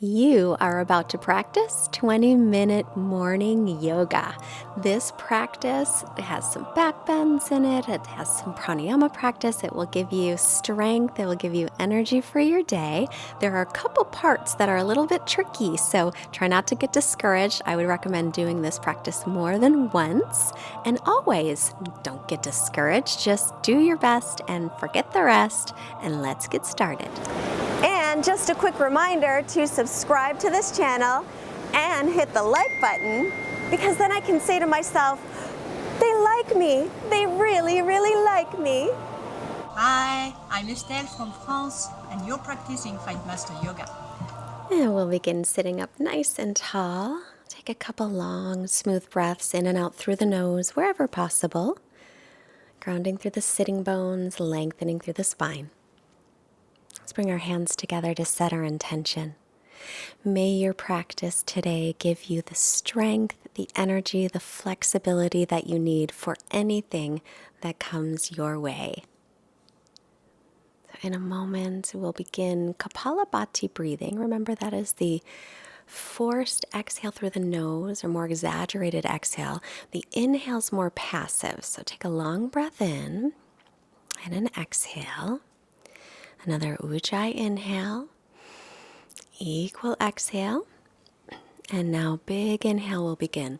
You are about to practice 20-minute morning yoga. This practice has some backbends in it. It has some pranayama practice. It will give you strength. It will give you energy for your day. There are a couple parts that are a little bit tricky, so try not to get discouraged. I would recommend doing this practice more than once. And always, don't get discouraged. Just do your best and forget the rest, and let's get started. And just a quick reminder to subscribe to this channel and hit the like button, because then I can say to myself, they like me. They really, really like me. Hi, I'm Estelle from France, and you're practicing Fightmaster Yoga. And we'll begin sitting up nice and tall. Take a couple long, smooth breaths in and out through the nose, wherever possible. Grounding through the sitting bones, lengthening through the spine. Let's bring our hands together to set our intention. May your practice today give you the strength, the energy, the flexibility that you need for anything that comes your way. So in a moment, we'll begin Kapalabhati breathing. Remember, that is the forced exhale through the nose, or more exaggerated exhale. The inhale's more passive. So take a long breath in and an exhale. Another Ujjayi inhale, equal exhale, and now big inhale will begin.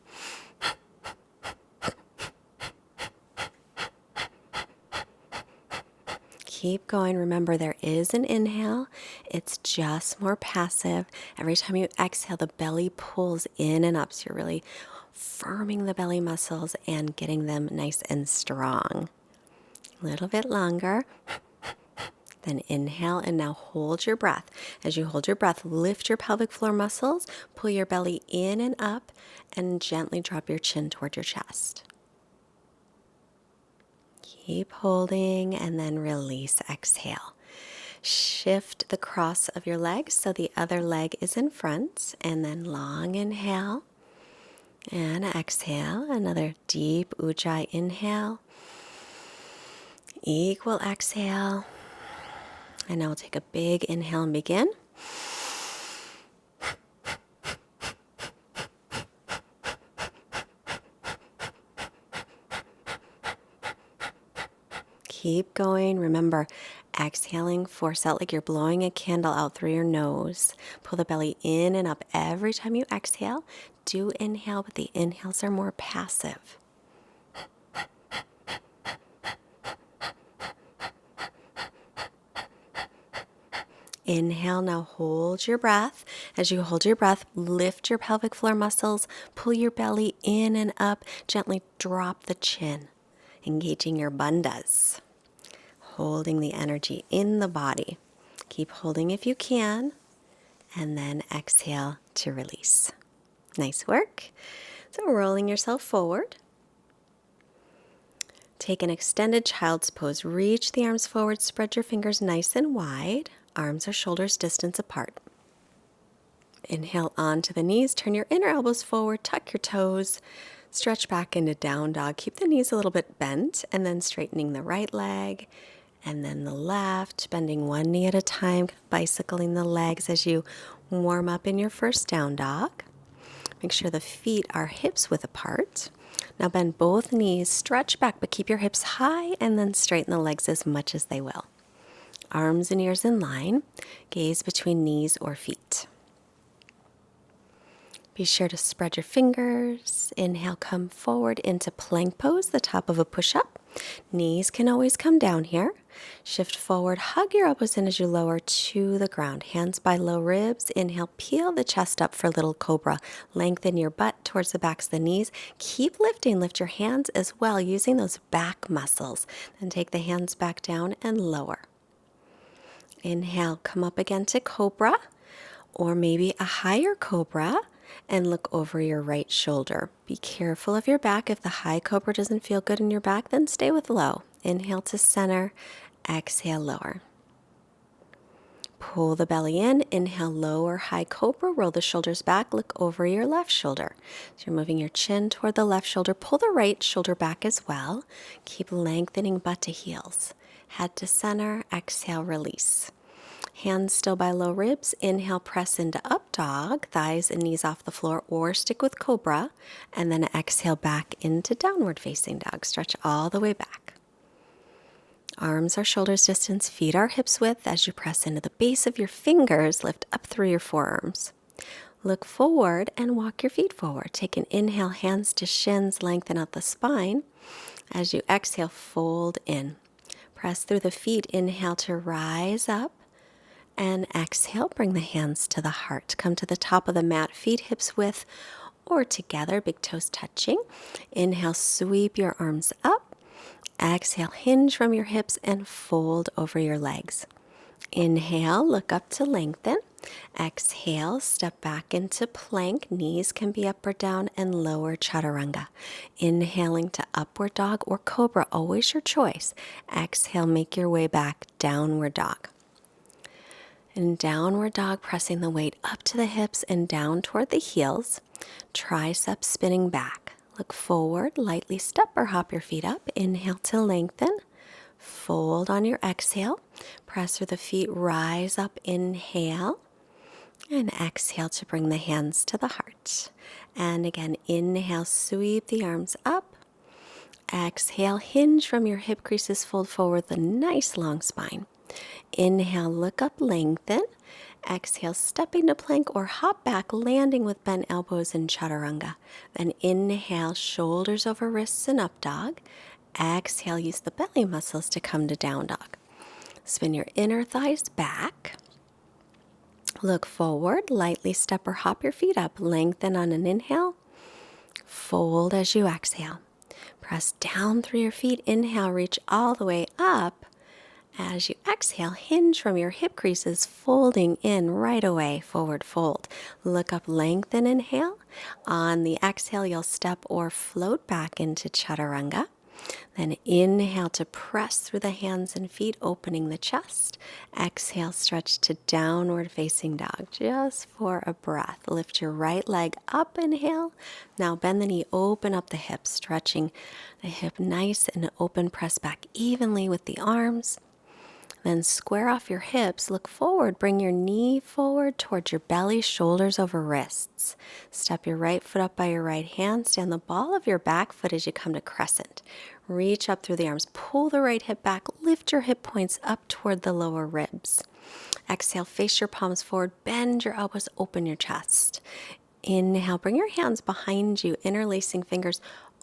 Keep going. Remember, there is an inhale. It's just more passive. Every time you exhale, the belly pulls in and up, so you're really firming the belly muscles and getting them nice and strong. A little bit longer. Then inhale and now hold your breath. As you hold your breath, lift your pelvic floor muscles, pull your belly in and up, and gently drop your chin toward your chest. Keep holding and then release, exhale. Shift the cross of your legs so the other leg is in front, and then long inhale and exhale. Another deep Ujjayi inhale, equal exhale. And now we'll take a big inhale and begin. Keep going. Remember, exhaling, force out like you're blowing a candle out through your nose. Pull the belly in and up every time you exhale. Do inhale, but the inhales are more passive. Inhale, now hold your breath. As you hold your breath, lift your pelvic floor muscles, pull your belly in and up, gently drop the chin, engaging your bandhas, holding the energy in the body. Keep holding if you can, and then exhale to release. Nice work. So rolling yourself forward. Take an extended child's pose. Reach the arms forward, spread your fingers nice and wide. Arms or shoulders distance apart. Inhale onto the knees. Turn your inner elbows forward. Tuck your toes. Stretch back into down dog. Keep the knees a little bit bent, and then straightening the right leg and then the left. Bending one knee at a time. Bicycling the legs as you warm up in your first down dog. Make sure the feet are hips width apart. Now bend both knees. Stretch back, but keep your hips high, and then straighten the legs as much as they will. Arms and ears in line, gaze between knees or feet. Be sure to spread your fingers. Inhale, come forward into plank pose, the top of a push-up. Knees can always come down here. Shift forward, hug your elbows in as you lower to the ground. Hands by low ribs. Inhale, peel the chest up for little cobra. Lengthen your butt towards the backs of the knees. Keep lifting. Lift your hands as well, using those back muscles. Then take the hands back down and lower. Inhale, come up again to cobra, or maybe a higher cobra, and look over your right shoulder. Be careful of your back. If the high cobra doesn't feel good in your back, then stay with low. Inhale to center, exhale, lower. Pull the belly in. Inhale, lower, high cobra. Roll the shoulders back. Look over your left shoulder. So you're moving your chin toward the left shoulder. Pull the right shoulder back as well. Keep lengthening butt to heels. Head to center, exhale, release. Hands still by low ribs. Inhale, press into up dog, thighs and knees off the floor, or stick with cobra, and then exhale back into downward facing dog. Stretch all the way back. Arms are shoulders distance, feet are hips width. As you press into the base of your fingers, lift up through your forearms. Look forward and walk your feet forward. Take an inhale, hands to shins, lengthen out the spine. As you exhale, fold in. Press through the feet, inhale to rise up. And exhale, bring the hands to the heart. Come to the top of the mat, feet hips width or together, big toes touching. Inhale, sweep your arms up. Exhale, hinge from your hips and fold over your legs. Inhale, look up to lengthen. Exhale, step back into plank. Knees can be up or down, and lower chaturanga. Inhaling to upward dog or cobra, always your choice. Exhale, make your way back, downward dog. In downward dog, pressing the weight up to the hips and down toward the heels. Triceps spinning back. Look forward, lightly step or hop your feet up. Inhale to lengthen. Fold on your exhale. Press through the feet, rise up, inhale. And exhale to bring the hands to the heart. And again, inhale, sweep the arms up. Exhale, hinge from your hip creases, fold forward with a nice long spine. Inhale, look up, lengthen. Exhale, step into plank or hop back, landing with bent elbows in chaturanga. Then inhale, shoulders over wrists and up dog. Exhale, use the belly muscles to come to down dog. Spin your inner thighs back. Look forward, lightly step or hop your feet up. Lengthen on an inhale. Fold as you exhale. Press down through your feet. Inhale, reach all the way up. As you exhale, hinge from your hip creases, folding in right away, forward fold. Look up, lengthen, inhale. On the exhale, you'll step or float back into chaturanga. Then inhale to press through the hands and feet, opening the chest. Exhale, stretch to downward facing dog, just for a breath. Lift your right leg up, inhale. Now bend the knee, open up the hip, stretching the hip nice and open. Press back evenly with the arms. Then square off your hips, look forward, bring your knee forward towards your belly, shoulders over wrists. Step your right foot up by your right hand, stand the ball of your back foot as you come to crescent. Reach up through the arms, pull the right hip back, lift your hip points up toward the lower ribs. Exhale, face your palms forward, bend your elbows, open your chest. Inhale, bring your hands behind you, interlacing fingers,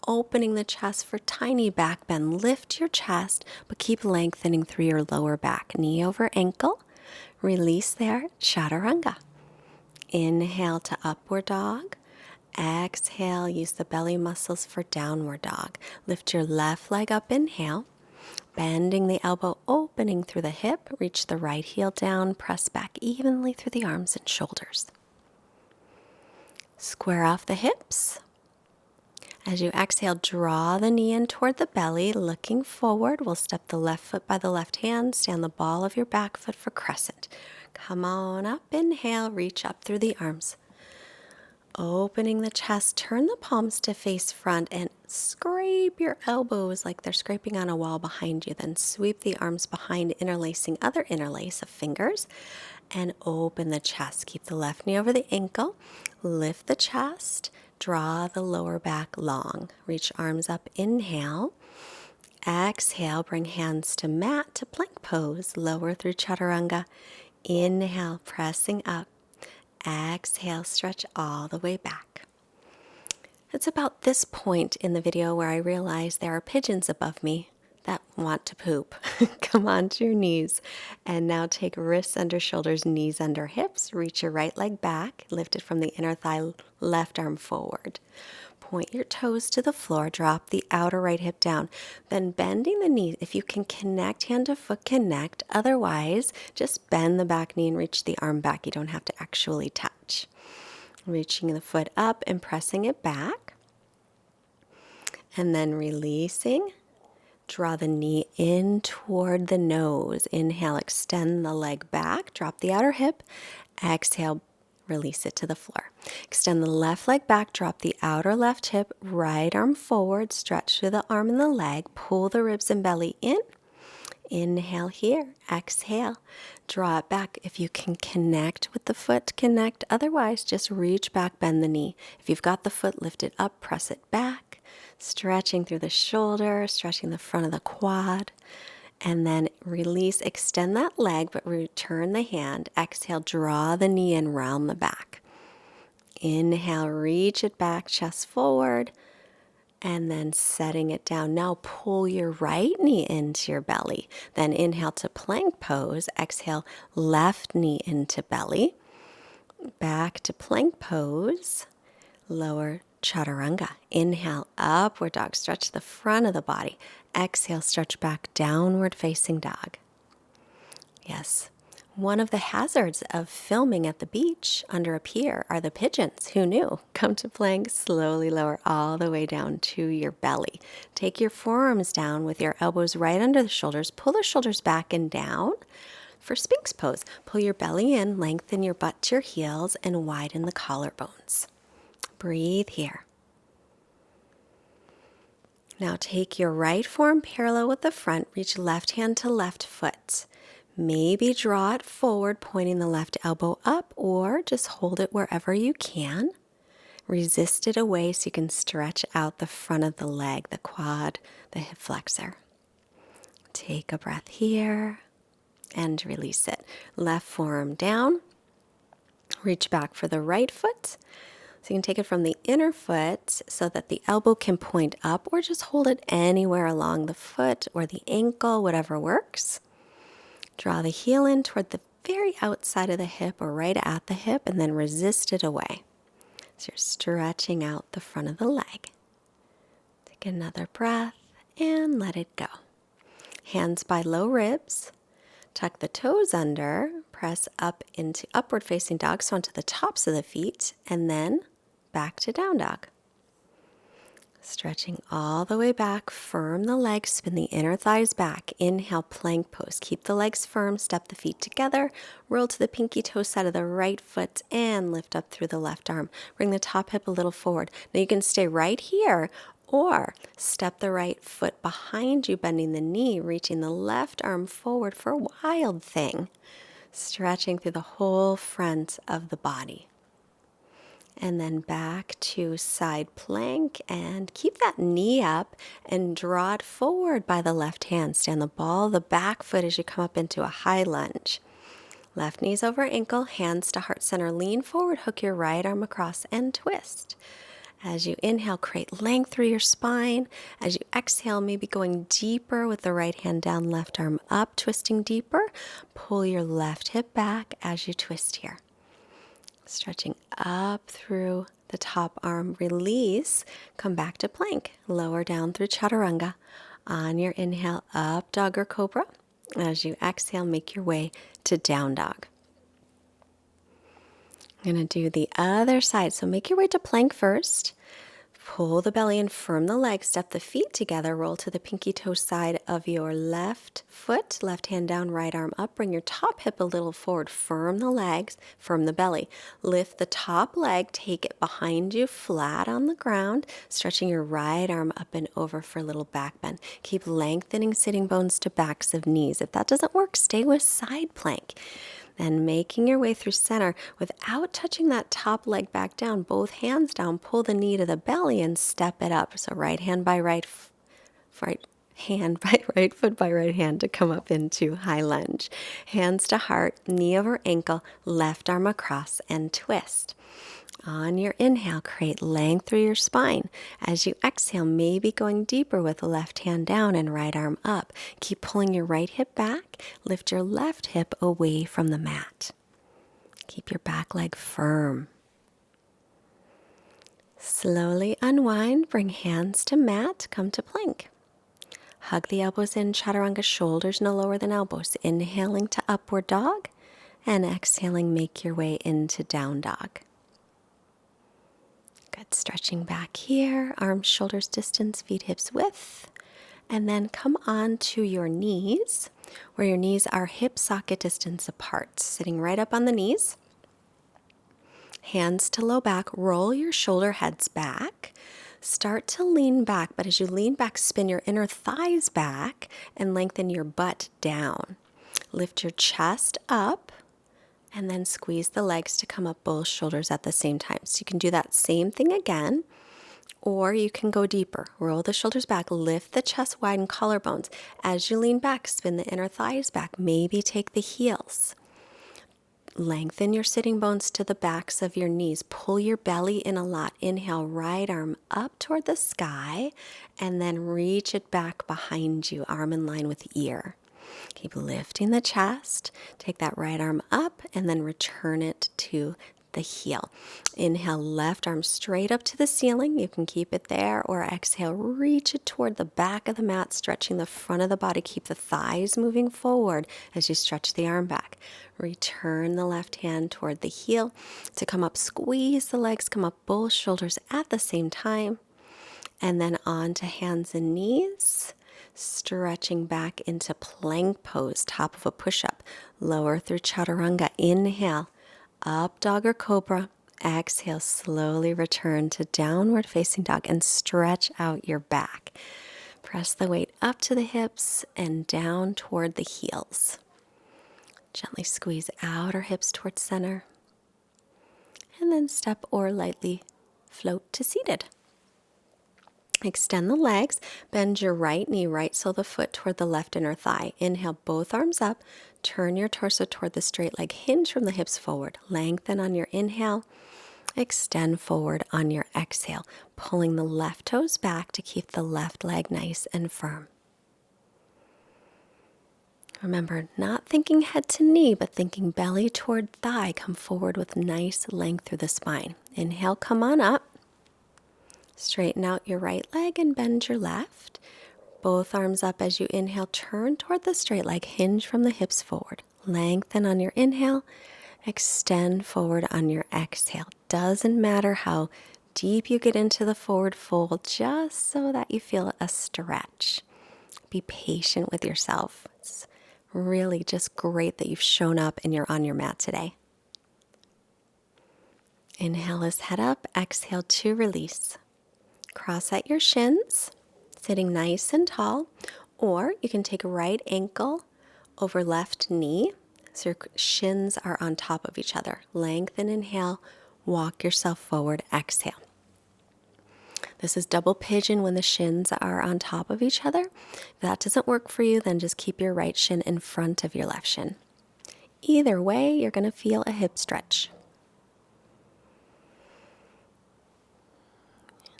opening the chest for tiny back bend. Lift your chest, but keep lengthening through your lower back. Knee over ankle. Release there, chaturanga. Inhale to upward dog. Exhale, use the belly muscles for downward dog. Lift your left leg up, inhale. Bending the elbow, opening through the hip. Reach the right heel down, press back evenly through the arms and shoulders. Square off the hips. As you exhale, draw the knee in toward the belly, looking forward. We'll step the left foot by the left hand, stand the ball of your back foot for crescent. Come on up, inhale, reach up through the arms. Opening the chest, turn the palms to face front and scrape your elbows like they're scraping on a wall behind you. Then sweep the arms behind, interlacing other interlace of fingers, and open the chest. Keep the left knee over the ankle, lift the chest. Draw the lower back long. Reach arms up, inhale. Exhale, bring hands to mat to plank pose. Lower through chaturanga. Inhale, pressing up. Exhale, stretch all the way back. It's about this point in the video where I realize there are pigeons above me that want to poop. Come onto your knees. And now take wrists under shoulders, knees under hips. Reach your right leg back. Lift it from the inner thigh, left arm forward. Point your toes to the floor. Drop the outer right hip down. Then bending the knee. If you can connect hand to foot, connect. Otherwise, just bend the back knee and reach the arm back. You don't have to actually touch. Reaching the foot up and pressing it back. And then releasing. Draw the knee in toward the nose. Inhale, extend the leg back. Drop the outer hip. Exhale, release it to the floor. Extend the left leg back. Drop the outer left hip. Right arm forward. Stretch through the arm and the leg. Pull the ribs and belly in. Inhale here, exhale, draw it back. If you can connect with the foot, connect. Otherwise, just reach back, bend the knee. If you've got the foot, lift it up, press it back, stretching through the shoulder, stretching the front of the quad. And then release, extend that leg, but return the hand. Exhale, draw the knee in, round the back. Inhale, reach it back, chest forward. And then setting it down. Now pull your right knee into your belly. Then inhale to plank pose. Exhale, left knee into belly. Back to plank pose. Lower chaturanga. Inhale, upward dog. Stretch the front of the body. Exhale, stretch back, downward facing dog. Yes. One of the hazards of filming at the beach under a pier are the pigeons. Who knew? Come to plank, slowly lower all the way down to your belly. Take your forearms down with your elbows right under the shoulders. Pull the shoulders back and down. For Sphinx pose, pull your belly in, lengthen your butt to your heels, and widen the collarbones. Breathe here. Now take your right forearm parallel with the front. Reach left hand to left foot. Maybe draw it forward, pointing the left elbow up, or just hold it wherever you can. Resist it away so you can stretch out the front of the leg, the quad, the hip flexor. Take a breath here and release it. Left forearm down. Reach back for the right foot. So you can take it from the inner foot so that the elbow can point up, or just hold it anywhere along the foot or the ankle, whatever works. Draw the heel in toward the very outside of the hip or right at the hip, and then resist it away. So you're stretching out the front of the leg. Take another breath and let it go. Hands by low ribs. Tuck the toes under. Press up into upward facing dog, so onto the tops of the feet, and then back to down dog. Stretching all the way back, firm the legs, spin the inner thighs back. Inhale, plank pose. Keep the legs firm, step the feet together, roll to the pinky toe side of the right foot, and lift up through the left arm. Bring the top hip a little forward. Now you can stay right here, or step the right foot behind you, bending the knee, reaching the left arm forward for a wild thing. Stretching through the whole front of the body. And then back to side plank, and keep that knee up and draw it forward by the left hand. Stand the ball of the back foot as you come up into a high lunge. Left knees over ankle, hands to heart center. Lean forward, hook your right arm across and twist. As you inhale, create length through your spine. As you exhale, maybe going deeper with the right hand down, left arm up, twisting deeper. Pull your left hip back as you twist here. Stretching up through the top arm, release, come back to plank, lower down through chaturanga. On your inhale, up dog or cobra. As you exhale, make your way to down dog. I'm going to do the other side, so make your way to plank first. Pull the belly in, firm the legs, step the feet together, roll to the pinky toe side of your left foot, left hand down, right arm up. Bring your top hip a little forward, firm the legs, firm the belly. Lift the top leg, take it behind you, flat on the ground, stretching your right arm up and over for a little back bend. Keep lengthening sitting bones to backs of knees. If that doesn't work, stay with side plank. Then making your way through center without touching that top leg back down, both hands down, pull the knee to the belly and step it up. So right hand by right hand by right foot by right hand to come up into high lunge. Hands to heart, knee over ankle, left arm across and twist. On your inhale, create length through your spine. As you exhale, maybe going deeper with the left hand down and right arm up. Keep pulling your right hip back. Lift your left hip away from the mat. Keep your back leg firm. Slowly unwind, bring hands to mat, come to plank. Hug the elbows in, chaturanga, shoulders no lower than elbows. Inhaling to upward dog, and exhaling, make your way into down dog. Good. Stretching back here, arms, shoulders distance, feet, hips width. And then come on to your knees, where your knees are hip socket distance apart. Sitting right up on the knees. Hands to low back, roll your shoulder heads back. Start to lean back, but as you lean back, spin your inner thighs back and lengthen your butt down. Lift your chest up and then squeeze the legs to come up both shoulders at the same time. So you can do that same thing again, or you can go deeper. Roll the shoulders back, lift the chest wide and collarbones. As you lean back, spin the inner thighs back. Maybe take the heels. Lengthen your sitting bones to the backs of your knees. Pull your belly in a lot. Inhale, right arm up toward the sky, and then reach it back behind you, arm in line with ear. Keep lifting the chest. Take that right arm up and then return it to the heel. Inhale, left arm straight up to the ceiling. You can keep it there, or exhale, reach it toward the back of the mat, stretching the front of the body. Keep the thighs moving forward as you stretch the arm back. Return the left hand toward the heel to come up. Squeeze the legs, come up both shoulders at the same time. And then on to hands and knees. Stretching back into plank pose, top of a push-up. Lower through chaturanga. Inhale, up dog or cobra. Exhale, slowly return to downward facing dog and stretch out your back. Press the weight up to the hips and down toward the heels. Gently squeeze outer hips towards center. And then step or lightly float to seated. Extend the legs, bend your right knee, right sole of the foot toward the left inner thigh. Inhale, both arms up, turn your torso toward the straight leg, hinge from the hips forward. Lengthen on your inhale, extend forward on your exhale, pulling the left toes back to keep the left leg nice and firm. Remember, not thinking head to knee, but thinking belly toward thigh. Come forward with nice length through the spine. Inhale, come on up. Straighten out your right leg and bend your left. Both arms up as you inhale. Turn toward the straight leg. Hinge from the hips forward. Lengthen on your inhale. Extend forward on your exhale. Doesn't matter how deep you get into the forward fold, just so that you feel a stretch. Be patient with yourself. It's really just great that you've shown up and you're on your mat today. Inhale as head up. Exhale to release. Cross at your shins, sitting nice and tall, or you can take right ankle over left knee so your shins are on top of each other. Lengthen, inhale, walk yourself forward, exhale. This is double pigeon when the shins are on top of each other. If that doesn't work for you, then just keep your right shin in front of your left shin. Either way, you're going to feel a hip stretch.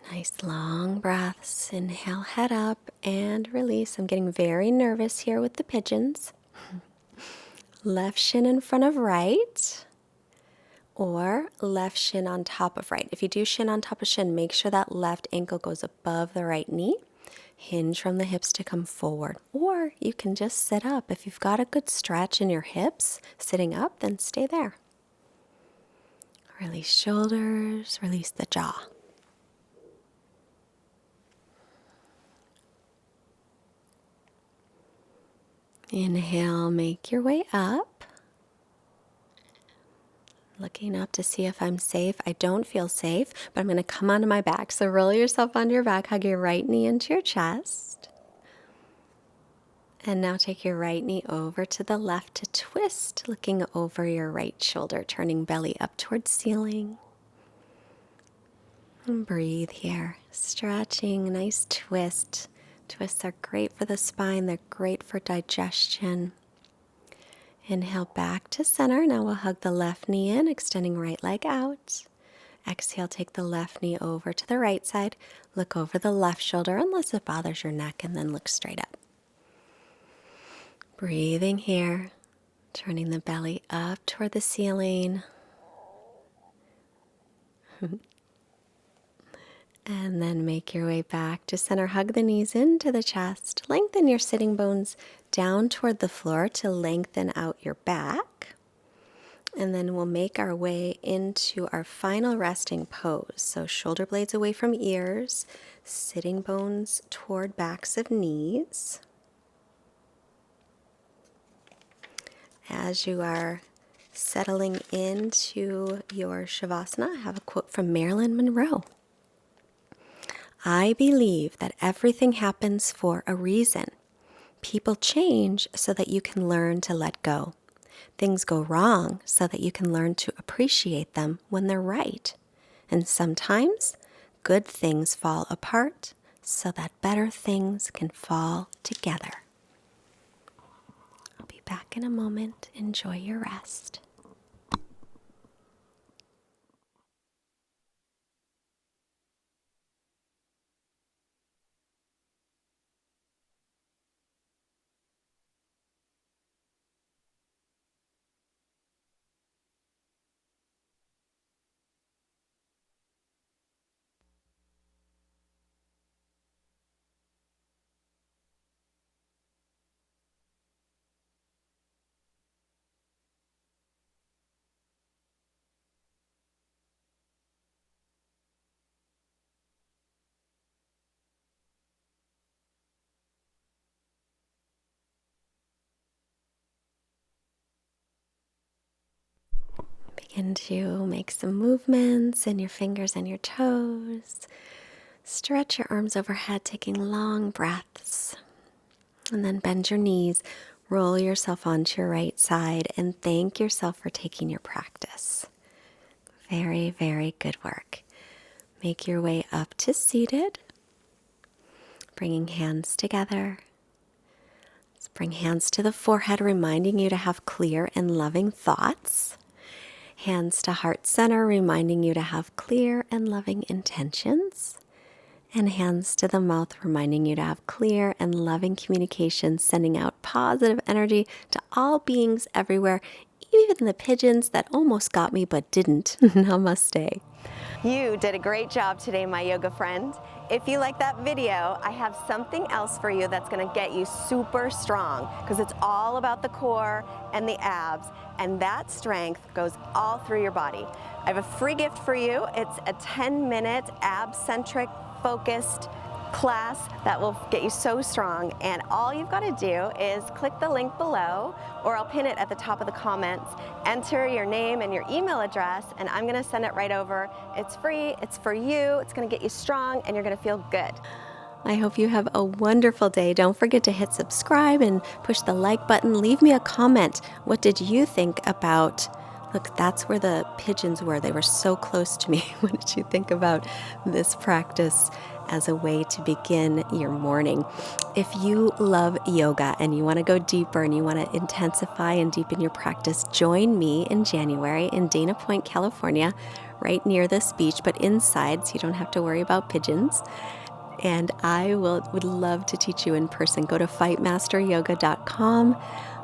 Nice long breaths. Inhale, head up and release. I'm getting very nervous here with the pigeons. Left shin in front of right, or left shin on top of right. If you do shin on top of shin, make sure that left ankle goes above the right knee. Hinge from the hips to come forward. Or you can just sit up. If you've got a good stretch in your hips sitting up, then stay there. Release shoulders, release the jaw. Inhale, make your way up. Looking up to see if I'm safe. I don't feel safe, but I'm going to come onto my back. So roll yourself onto your back, hug your right knee into your chest. And now take your right knee over to the left to twist, looking over your right shoulder, turning belly up towards ceiling. And breathe here, stretching, nice twist. Twists are great for the spine. They're great for digestion. Inhale back to center. Now we'll hug the left knee in, extending right leg out. Exhale, take the left knee over to the right side. Look over the left shoulder unless it bothers your neck, and then look straight up. Breathing here, turning the belly up toward the ceiling. And then make your way back to center. Hug the knees into the chest. Lengthen your sitting bones down toward the floor to lengthen out your back. And then we'll make our way into our final resting pose. So shoulder blades away from ears, sitting bones toward backs of knees. As you are settling into your Shavasana, I have a quote from Marilyn Monroe. I believe that everything happens for a reason. People change so that you can learn to let go. Things go wrong so that you can learn to appreciate them when they're right. And sometimes good things fall apart so that better things can fall together. I'll be back in a moment. Enjoy your rest. Begin to make some movements in your fingers and your toes. Stretch your arms overhead, taking long breaths. And then bend your knees, roll yourself onto your right side, and thank yourself for taking your practice. Very, very good work. Make your way up to seated, bringing hands together. Let's bring hands to the forehead, reminding you to have clear and loving thoughts. Hands to heart center, reminding you to have clear and loving intentions. And hands to the mouth, reminding you to have clear and loving communication, sending out positive energy to all beings everywhere, even the pigeons that almost got me but didn't. Namaste. You did a great job today, my yoga friend. If you like that video, I have something else for you that's gonna get you super strong, because it's all about the core and the abs, and that strength goes all through your body. I have a free gift for you. It's a 10-minute ab-centric focused class that will get you so strong, and all you've got to do is click the link below, or I'll pin it at the top of the comments. Enter your name and your email address, and I'm going to send it right over. It's free, it's for you, it's going to get you strong, and you're going to feel good. I hope you have a wonderful day. Don't forget to hit subscribe and push the like button. Leave me a comment. What did you think about... Look, that's where the pigeons were. They were so close to me. What did you think about this practice as a way to begin your morning? If you love yoga and you want to go deeper and you want to intensify and deepen your practice, join me in January in Dana Point, California, right near this beach, but inside, so you don't have to worry about pigeons. And I would love to teach you in person. Go to fightmasteryoga.com.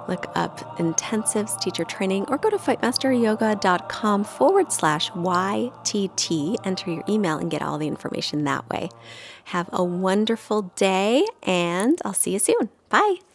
Look up intensives, teacher training, or go to fightmasteryoga.com/YTT. Enter your email and get all the information that way. Have a wonderful day, and I'll see you soon. Bye.